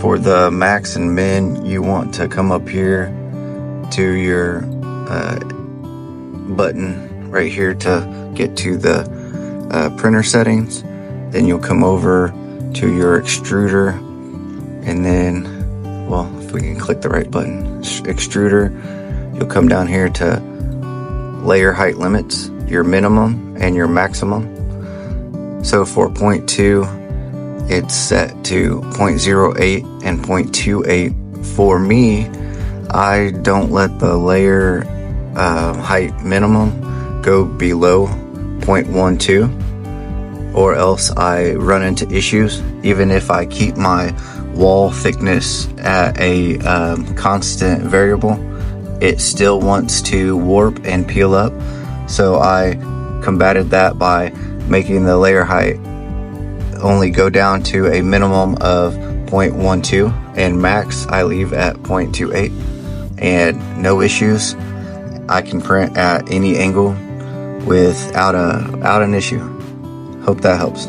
For the max and min, you want to come up here to your button right here to get to the printer settings. Then you'll come over to your extruder, and then, well, if we can click the right button, extruder, you'll come down here to layer height limits, your minimum and your maximum. So for 0.2, it's set to 0.08 and 0.28. For me, I don't let the layer height minimum go below 0.12, or else I run into issues. Even if I keep my wall thickness at a constant variable, it still wants to warp and peel up. So I combated that by making the layer height only go down to a minimum of 0.12, and max I leave at 0.28, and no issues. I can print at any angle without an issue. Hope that helps.